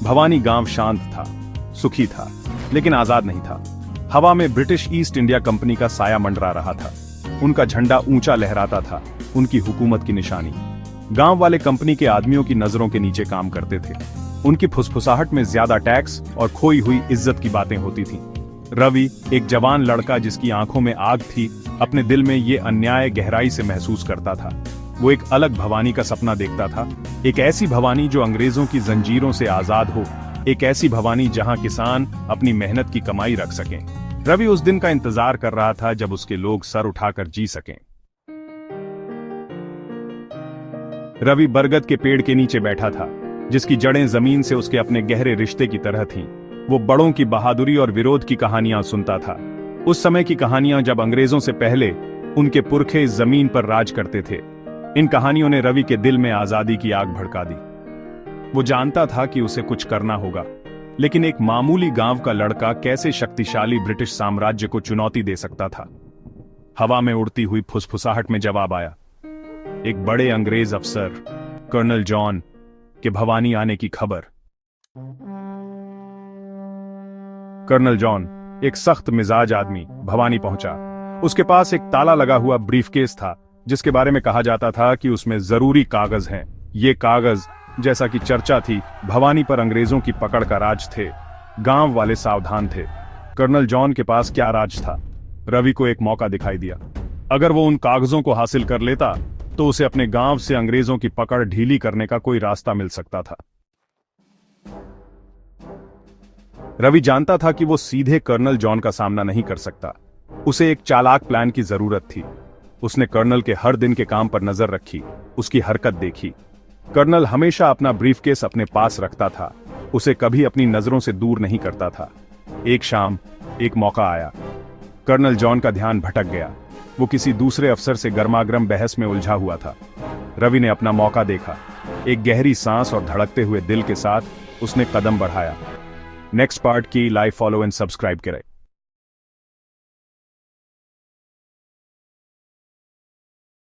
भवानी गांव शांत था, सुखी था, लेकिन आजाद नहीं था। हवा में ब्रिटिश ईस्ट इंडिया कंपनी का साया मंडरा रहा था। उनका झंडा ऊंचा लहराता था, उनकी हुकूमत की निशानी। गांव वाले कंपनी के आदमियों की नजरों के नीचे काम करते थे। उनकी फुसफुसाहट में ज्यादा टैक्स और खोई हुई इज्जत की बातें होती थीं। रवि, एक जवान लड़का जिसकी आंखों में आग थी, अपने दिल में ये अन्याय गहराई से महसूस करता था। वो एक अलग भवानी का सपना देखता था, एक ऐसी भवानी जो अंग्रेजों की जंजीरों से आजाद हो, एक ऐसी भवानी जहां किसान अपनी मेहनत की कमाई रख सकें। रवि उस दिन का इंतजार कर रहा था जब उसके लोग सर उठाकर जी सकें। रवि बरगद के पेड़ के नीचे बैठा था, जिसकी जड़ें जमीन से उसके अपने गहरे रिश्ते की तरह थीं। वो बड़ों की बहादुरी और विरोध की कहानियां सुनता था, उस समय की कहानियां जब अंग्रेजों से पहले उनके पुरखे इस जमीन पर राज करते थे। इन कहानियों ने रवि के दिल में आजादी की आग भड़का दी। वो जानता था कि उसे कुछ करना होगा, लेकिन एक मामूली गांव का लड़का कैसे शक्तिशाली ब्रिटिश साम्राज्य को चुनौती दे सकता था। हवा में उड़ती हुई फुसफुसाहट में जवाब आया, एक बड़े अंग्रेज अफसर कर्नल जॉन के भवानी आने की खबर। कर्नल जॉन, एक सख्त मिजाज आदमी, भवानी पहुंचा। उसके पास एक ताला लगा हुआ ब्रीफकेस था, जिसके बारे में कहा जाता था कि उसमें जरूरी कागज हैं। ये कागज, जैसा कि चर्चा थी, भवानी पर अंग्रेजों की पकड़ का राज थे। गांव वाले सावधान थे। कर्नल जॉन के पास क्या राज था? रवि को एक मौका दिखाई दिया। अगर वो उन कागजों को हासिल कर लेता तो उसे अपने गांव से अंग्रेजों की पकड़ ढीली करने का कोई रास्ता मिल सकता था। रवि जानता था कि वो सीधे कर्नल जॉन का सामना नहीं कर सकता। उसे एक चालाक प्लान की जरूरत थी। उसने कर्नल के हर दिन के काम पर नजर रखी, उसकी हरकत देखी। कर्नल हमेशा अपना ब्रीफकेस अपने पास रखता था, उसे कभी अपनी नजरों से दूर नहीं करता था। एक शाम एक मौका आया। कर्नल जॉन का ध्यान भटक गया। वो किसी दूसरे अफसर से गर्मागर्म बहस में उलझा हुआ था। रवि ने अपना मौका देखा। एक गहरी सांस और धड़कते हुए दिल के साथ उसने कदम बढ़ाया। नेक्स्ट पार्ट की लाइक, फॉलो एंड सब्सक्राइब करें।